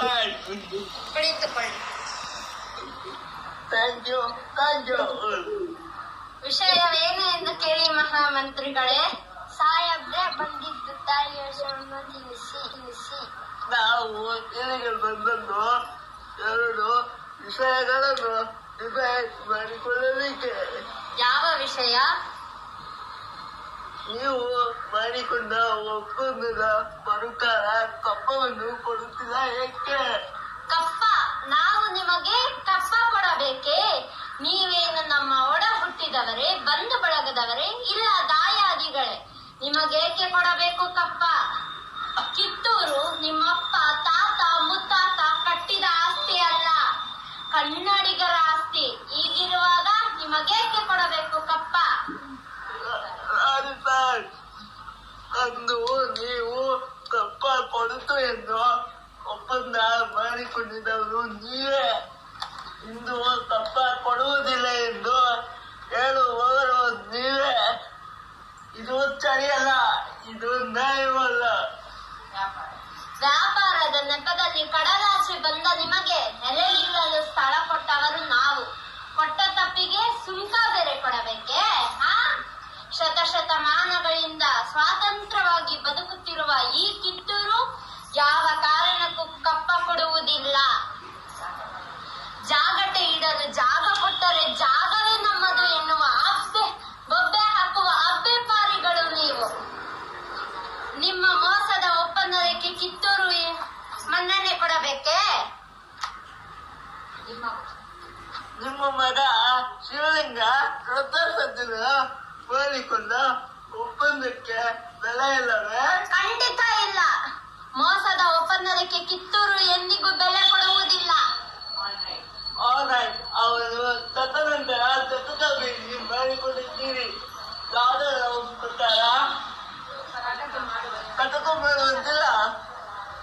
ಮಾಡಿ ಕುಳಿತುಕೊಳ್ಳಿ. ವಿಷಯವೇನು ಎಂದು ಕೇಳಿ ಮಹಾಮಂತ್ರಿಗಳೇ. ಸಾಹೇಬ್ರೆ ಬಂದಿದ್ದು ತಾಯಿಯ ಶ್ರಮ ತಿಳಿಸಿ. ನಾವು ಇಲ್ಲಿಗೆ ಬಂದದ್ದು 2 ವಿಷಯಗಳನ್ನು ಡಿಸೈಡ್ ಮಾಡಿಕೊಳ್ಳಲಿಕ್ಕೆ. ಯಾವ ವಿಷಯ? ನೀವು ಮಾಡಿಕೊಂಡ ಒಪ್ಪಂದದ ಪ್ರಕಾರ ಕಪ್ಪವನ್ನು ಕೊಡುತ್ತಿಲ್ಲ ಏಕೆ? ಕಪ್ಪ? ನಾವು ನಿಮಗೆ ಕಪ್ಪ ಕೊಡಬೇಕೇ? ನೀವೇನು ನಮ್ಮ ಒಡ ಹುಟ್ಟಿದವರೇ, ಬಂಧು ಬಳಗದವರೇ, ಇಲ್ಲ ದಾಯಾದಿಗಳೇ? ನಿಮಗೇಕೆ ಕೊಡಬೇಕು ಕಪ್ಪ? ಕಿತ್ತೂರು ನಿಮ್ಮಪ್ಪ ತಾತ ಮುತ್ತಾತ ಕಟ್ಟಿದ ಆಸ್ತಿ ಅಲ್ಲ, ಕನ್ನಡಿಗರ ಆಸ್ತಿ. ಈಗಿರುವಾಗ ನಿಮಗೇಕೆ ಕೊಡಬೇಕು ಕಪ್ಪ? ಅಂದು ನೀವು ಕಪ್ಪ ಕೊಡುತ್ತು ಎಂದು ಒಪ್ಪಂದ ಮಾಡಿಕೊಂಡಿದ್ದವರು ನೀವೇ. ಇಂದು ಕಪ್ಪ ಕೊಡುವುದಿಲ್ಲ ಎಂದು ಹೇಳುವವರು ನೀವೇ. ಇದು ಸರಿಯಲ್ಲ, ಇದು ನ್ಯಾಯವಲ್ಲ. ವ್ಯಾಪಾರದ ನೆಪದಲ್ಲಿ ಕಡಲಾಚೆ ಬಂದ ನಿಮಗೆ ನೆಲೆ ನಿಲ್ಲಲು ಸ್ಥಳ ಕೊಟ್ಟವರು ನಾವು. ಕೊಟ್ಟ ತಪ್ಪಿಗೆ ಸುಂಕ ಬೇರೆ ಕೊಡಬೇಕೆ? ಶತಶತಮಾನಗಳಿಂದ ಸ್ವಾತಂತ್ರ್ಯವಾಗಿ ಬದುಕುತ್ತಿರುವ ಈ ಕಿತ್ತೂರು ಯಾವ ಕಾರಣಕ್ಕೂ ಕಪ್ಪ ಕೊಡುವುದಿಲ್ಲ. ಜಾಗಟೆ ಇಡಲು ಜಾಗ ಕೊಟ್ಟರೆ ಜಾಗವೇ ನಮ್ಮದು ಎನ್ನುವ ಬೊಬ್ಬೆ ಹಾಕುವ ಅಬ್ಬೆಪಾರಿಗಳು ನೀವು. ನಿಮ್ಮ ಮೋಸದ ಒಪ್ಪಂದಕ್ಕೆ ಕಿತ್ತೂರು ಮನ್ನಣೆ ಕೊಡಬೇಕೇ? ನಿಮ್ಮ ಮಗ ಶಿವಲಿಂಗ ಮಾಡಿಕೊಂಡ ಒಪ್ಪಂದಕ್ಕೆ ಬೆಲೆ ಇಲ್ಲವೇ? ಖಂಡಿತ ಇಲ್ಲ. ಮೋಸದ ಒಪ್ಪಂದಕ್ಕೆ ಕಿತ್ತೂರು ಎಂದಿಗೂ ಬೆಲೆ ಕೊಡುವುದಿಲ್ಲ. ಅವರು ಸತ್ತ ನಂತರ ಸತತವಾಗಿ ಮಾಡಿಕೊಂಡಿದ್ದೀರಿ. ಯಾವುದರ ಪ್ರಕಾರ ಕಟಕ ಮಾಡುವಂತಿಲ್ಲ,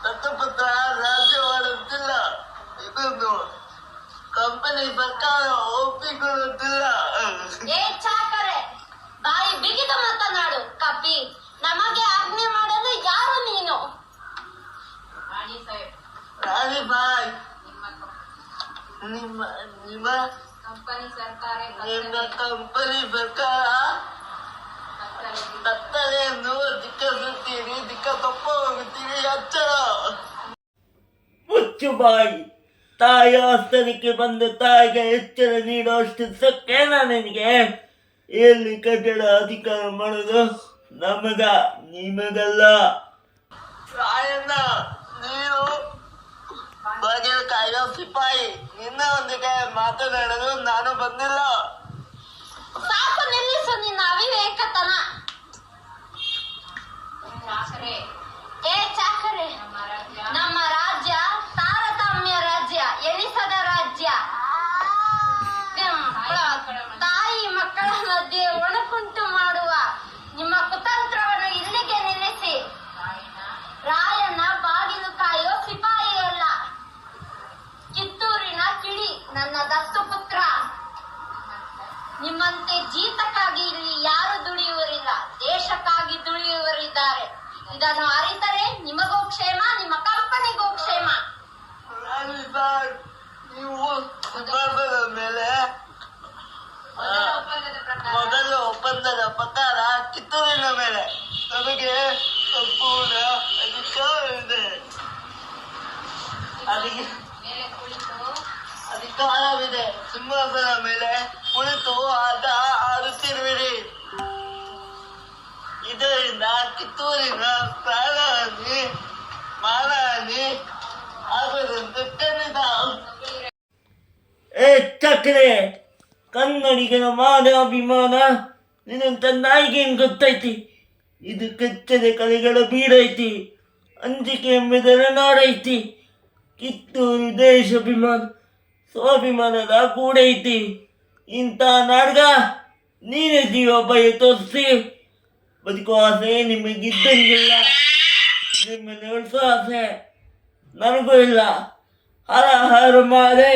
ದತ್ತಪತ್ರ ರಾಜ್ಯವಾಡುತ್ತಿಲ್ಲ. ಇದನ್ನು ಕಂಪನಿ ಸರ್ಕಾರ ಒಪ್ಪಿಕೊಳ್ಳುತ್ತಿಲ್ಲ. ಏ ಚಾಕರೆ, ಬಾಯಿ ಬಿಗಿದು ಮಾತನಾಡು. ಕಪಿ, ನಮಗೆ ಆಜ್ಞೆ ಮಾಡಲು ಯಾರು ನೀನು? ರಾಣಿಬಾಯಿ, ನಿಮ್ಮ ಕಂಪನಿ ಸರ್ಕಾರ ಕತ್ತಲೆಯನ್ನು ದಿಕ್ಕಸುತ್ತೀರಿ, ದಿಕ್ಕ ತಪ್ಪ ಹೋಗುತ್ತೀರಿ. ಎಚ್ಚರ. ಮುಚ್ಚು ಬಾಯಿ. ತಾಯಿ ಆಸ್ತನಕ್ಕೆ ಬಂದ ತಾಯಿಗೆ ಎಚ್ಚರ ನೀಡುವಷ್ಟು ಸೊಕ್ಕೇನ ನಿನಗೆ? ಎಲ್ಲಿ ಕಟ್ಟಡ ಅಧಿಕಾರ ಮಾಡೋದು ನಿಮಗಲ್ಲ. ರಾಯಣ್ಣ, ನೀನು ಬಾಗಿಲು ಕಾಯೋ ಸಿಪಾಯಿ. ನಿನ್ನೊಂದಿಗೆ ಮಾತನಾಡಲು ನಾನು ಬಂದಿಲ್ಲ. ಸಾಕು, ನಿಲ್ಲಿಸು ನಿನ್ನ ಅವಿವೇಕತನ. ಏ ಚಾಕರೆ, ನಮ್ಮ ರಾಜ್ಯ ತಾರತಮ್ಯ ರಾಜ್ಯ, ಎನಿಸದ ರಾಜ್ಯ. ತಾಯಿ ಮಕ್ಕಳ ಮಧ್ಯೆ ಒಣಕುಂಟು ಮಾಡುವ ನಿಮ್ಮ ಕುತಂತ್ರವನ್ನು ಇಲ್ಲಿಗೆ ನಿಲ್ಲಿಸಿ. ರಾಯಣ್ಣ ಬಾಗಿಲು ಕಾಯೋ ಸಿಪಾಯಿಯಲ್ಲ, ಕಿತ್ತೂರಿನ ಕಿಡಿ, ನನ್ನ ದತ್ತು ಪುತ್ರ. ನಿಮ್ಮಂತೆ ಜೀತಕ್ಕಾಗಿ ಇಲ್ಲಿ ಯಾರು ದುಡಿಯುವರಿಲ್ಲ, ದೇಶಕ್ಕಾಗಿ ದುಡಿಯುವರಿದ್ದಾರೆ. ಇದನ್ನು ಅರಿತರೆ ನಿಮಗೂ ಕ್ಷೇಮ, ನಿಮ್ಮ ಕಂಪನಿಗೂ ಕ್ಷೇಮ. ನೀವು ಮೇಲೆ ಮೊದಲ ಒಪ್ಪಂದದ ಪ್ರಕಾರ ಕಿತ್ತೂರಿನ ಮೇಲೆ ನಮಗೆ ಸಂಪೂರ್ಣ ಅಧಿಕಾರವಿದೆ. ಅಧಿಕಾರವಿದೆ. ಸಿಂಹಾಸನ ಮೇಲೆ ಕುಳಿತು ಆಟ ಆಡುತ್ತಿರುವಿರಿ. ಇದರಿಂದ ಕಿತ್ತೂರಿನ ಪ್ರಾಣಹಾನಿ ಮಾನಹಾನಿ ಆಗದಂತೆ ಖಂಡಿತ. ಚಕ್ರೆ, ಕನ್ನಡಿಗನ ಮಾನಾಭಿಮಾನ ನಿನ್ನಂತ ನಾಯಿಗೇನು ಗೊತ್ತೈತಿ? ಇದು ಕೆಚ್ಚದೆ ಕಲೆಗಳ ಬೀಡೈತಿ, ಅಂಜಿಕೆ ಎಂಬುದರ ನಾಡೈತಿ. ಕಿತ್ತೂರು ದೇಶಾಭಿಮಾನ ಸ್ವಾಭಿಮಾನದ ಕೂಡೈತಿ. ಇಂಥ ನಾಡ್ಗ ನೀನೇ ಜೀವ ಭಯ ತೋರಿಸಿ ಬದುಕುವ ಆಸೆ ನಿಮಗಿದ್ದಂಗಿಲ್ಲ. ನಿಮ್ಮನ್ನು ಉಳಿಸೋ ಆಸೆ ನನಗೂ ಇಲ್ಲ. ಹರ ಹರ ಮಾರೆ.